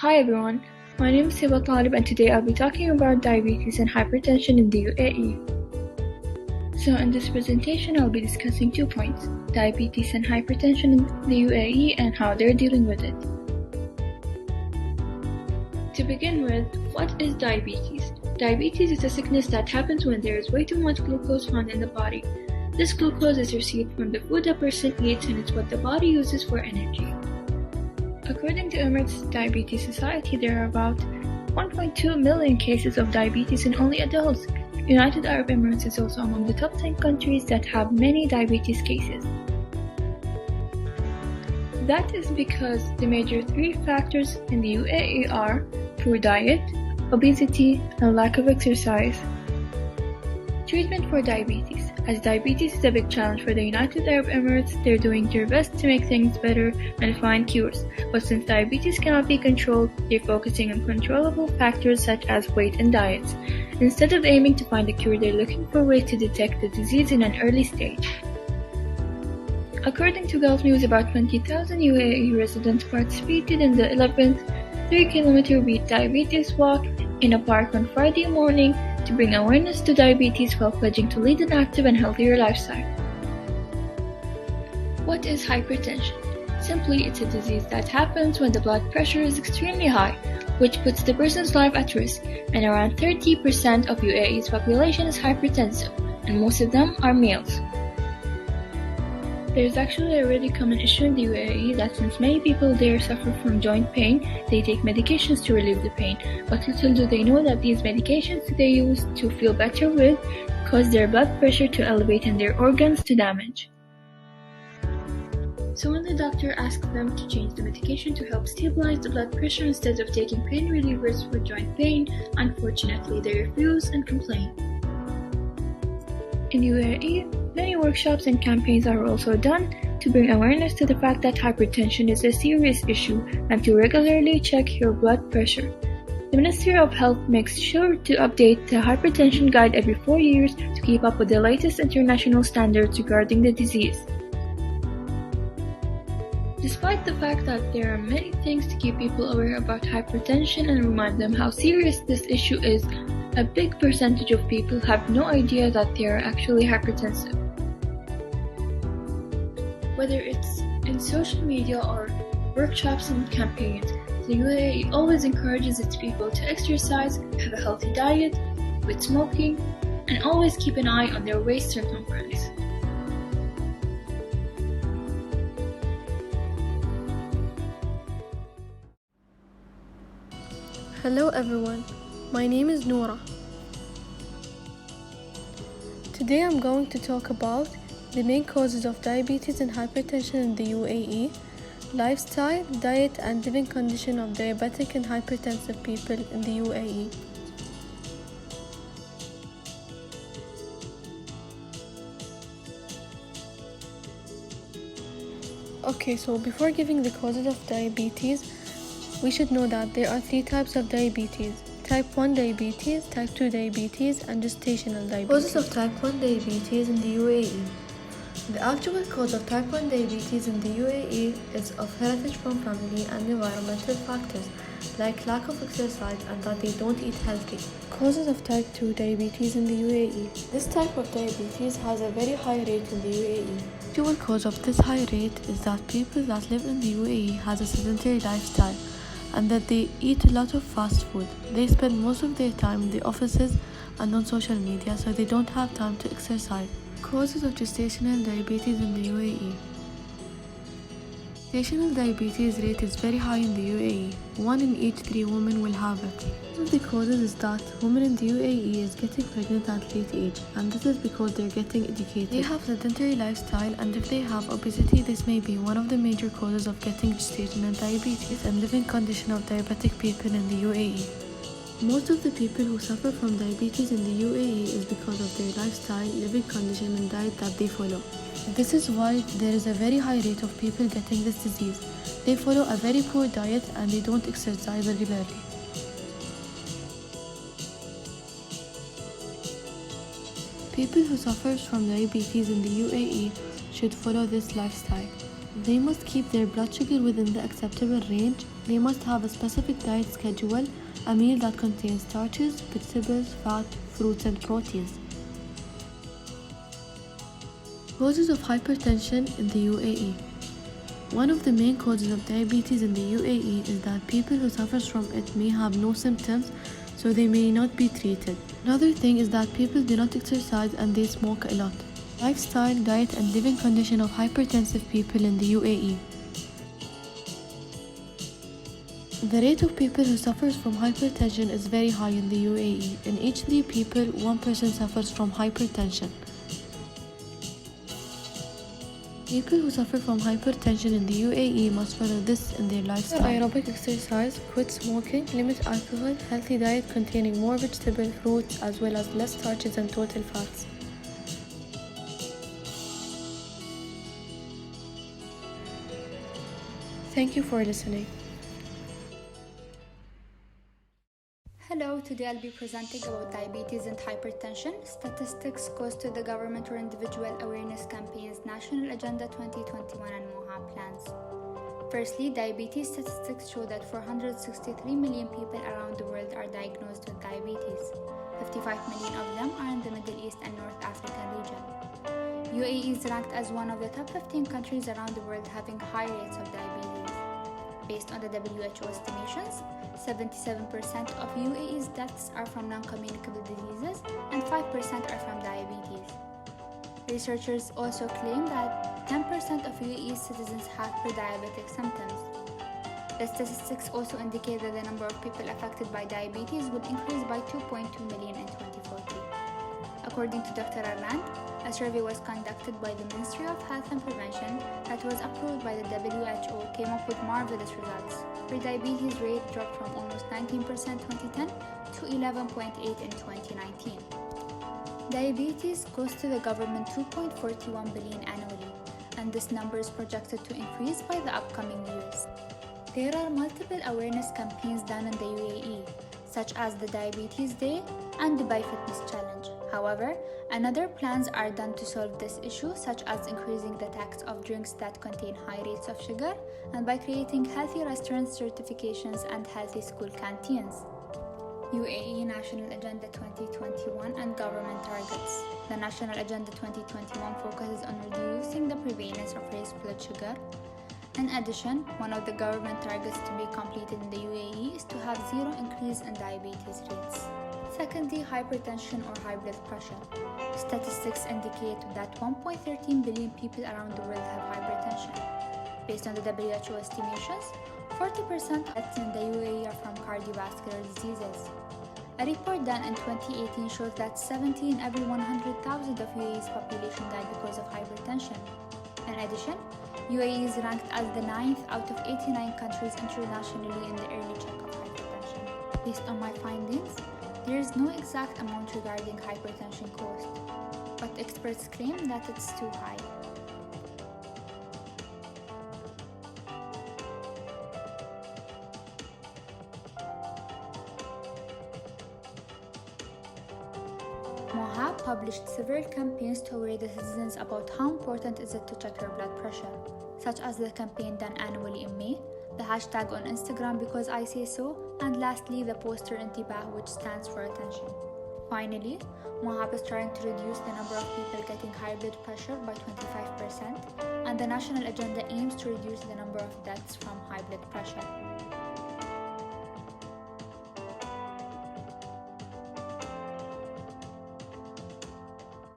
Hi everyone, my name is Hiba Talib and today I'll be talking about diabetes and hypertension in the UAE. So in this presentation I'll be discussing 2 points, diabetes and hypertension in the UAE and how they're dealing with it. To begin with, what is diabetes? Diabetes is a sickness that happens when there is way too much glucose found in the body. This glucose is received from the food a person eats and it's what the body uses for energy. According to Emirates Diabetes Society, there are about 1.2 million cases of diabetes in only adults. United Arab Emirates is also among the top 10 countries that have many diabetes cases. That is because the major 3 factors in the UAE are poor diet, obesity, and lack of exercise. Treatment for diabetes. As diabetes is a big challenge for the United Arab Emirates, they're doing their best to make things better and find cures. But since diabetes cannot be controlled, they're focusing on controllable factors such as weight and diets. Instead of aiming to find a cure, they're looking for ways to detect the disease in an early stage. According to Gulf News, about 20,000 UAE residents participated in the 11th 3-kilometer Beat Diabetes Walk in a park on Friday morning to bring awareness to diabetes while pledging to lead an active and healthier lifestyle. What is hypertension? Simply, it's a disease that happens when the blood pressure is extremely high, which puts the person's life at risk, and around 30% of UAE's population is hypertensive, and most of them are males. There is actually a really common issue in the UAE that since many people there suffer from joint pain, they take medications to relieve the pain, but little do they know that these medications they use to feel better with cause their blood pressure to elevate and their organs to damage. So when the doctor asks them to change the medication to help stabilize the blood pressure instead of taking pain relievers for joint pain, unfortunately they refuse and complain. In UAE, many workshops and campaigns are also done to bring awareness to the fact that hypertension is a serious issue and to regularly check your blood pressure. The Ministry of Health makes sure to update the hypertension guide every 4 years to keep up with the latest international standards regarding the disease. Despite the fact that there are many things to keep people aware about hypertension and remind them how serious this issue is, a big percentage of people have no idea that they are actually hypertensive. Whether it's in social media or workshops and campaigns, the UAE always encourages its people to exercise, have a healthy diet, quit smoking, and always keep an eye on their waist circumference. Hello everyone, my name is Noura. Today I'm going to talk about the main causes of diabetes and hypertension in the UAE, lifestyle, diet and living condition of diabetic and hypertensive people in the UAE. Okay, so before giving the causes of diabetes, we should know that there are 3 types of diabetes: type 1 diabetes, type 2 diabetes, and gestational diabetes. Causes of type 1 diabetes in the UAE. The actual cause of type 1 diabetes in the UAE is of heritage from family and environmental factors, like lack of exercise and that they don't eat healthy. Causes of type 2 diabetes in the UAE. This type of diabetes has a very high rate in the UAE. The actual cause of this high rate is that people that live in the UAE has a sedentary lifestyle, and that they eat a lot of fast food. They spend most of their time in the offices and on social media, so they don't have time to exercise. Causes of gestational diabetes in the UAE. Gestational diabetes rate is very high in the UAE. 1 in each 3 women will have it. One of the causes is that women in the UAE is getting pregnant at late age, and this is because they're getting educated. They have sedentary lifestyle, and if they have obesity, this may be one of the major causes of getting gestational diabetes and living condition of diabetic people in the UAE. Most of the people who suffer from diabetes in the UAE is because of their lifestyle, living condition and diet that they follow. This is why there is a very high rate of people getting this disease. They follow a very poor diet and they don't exercise regularly. People who suffer from diabetes in the UAE should follow this lifestyle. They must keep their blood sugar within the acceptable range. They must have a specific diet schedule, a meal that contains starches, vegetables, fat, fruits, and proteins. Causes of hypertension in the UAE. One of the main causes of diabetes in the UAE is that people who suffer from it may have no symptoms, so they may not be treated. Another thing is that people do not exercise and they smoke a lot. Lifestyle, diet, and living condition of hypertensive people in the UAE. The rate of people who suffers from hypertension is very high in the UAE. In each 3 people, 1 person suffers from hypertension. People who suffer from hypertension in the UAE must follow this in their lifestyle. Aerobic exercise, quit smoking, limit alcohol, healthy diet containing more vegetable, fruits, as well as less starches and total fats. Thank you for listening. Hello, today I'll be presenting about diabetes and hypertension, statistics, cost to the government or individual, awareness campaigns, National Agenda 2021 and MOHA plans. Firstly, diabetes statistics show that 463 million people around the world are diagnosed with diabetes. 55 million of them are in the Middle East and North African region. UAE is ranked as one of the top 15 countries around the world having high rates of diabetes. Based on the WHO estimations, 77% of UAE's deaths are from non-communicable diseases and 5% are from diabetes. Researchers also claim that 10% of UAE's citizens have pre-diabetic symptoms. The statistics also indicate that the number of people affected by diabetes will increase by 2.2 million in 2040. According to Dr. Arland, a survey was conducted by the Ministry of Health and Prevention that was approved by the WHO came up with marvelous results. Pre-diabetes rate dropped from almost 19% in 2010 to 11.8% in 2019. Diabetes costs to the government 2.41 billion annually, and this number is projected to increase by the upcoming years. There are multiple awareness campaigns done in the UAE, such as the Diabetes Day and Dubai Fitness Challenge. However, another plans are done to solve this issue, such as increasing the tax of drinks that contain high rates of sugar and by creating healthy restaurant certifications and healthy school canteens. UAE National Agenda 2021 and government targets. The National Agenda 2021 focuses on reducing the prevalence of raised blood sugar. In addition, one of the government targets to be completed in the UAE is to have zero increase in diabetes rates. Secondly, hypertension or high blood pressure. Statistics indicate that 1.13 billion people around the world have hypertension. Based on the WHO estimations, 40% of deaths in the UAE are from cardiovascular diseases. A report done in 2018 shows that 70 in every 100,000 of UAE's population died because of hypertension. In addition, UAE is ranked as the 9th out of 89 countries internationally in the early check of hypertension. Based on my findings, there is no exact amount regarding hypertension cost, but experts claim that it's too high. MOHA published several campaigns to aware the citizens about how important is it to check your blood pressure, such as the campaign done annually in May, the hashtag on Instagram because I say so, and lastly the poster Intibah, which stands for attention. Finally, MOHAB is trying to reduce the number of people getting high blood pressure by 25%, and the national agenda aims to reduce the number of deaths from high blood pressure.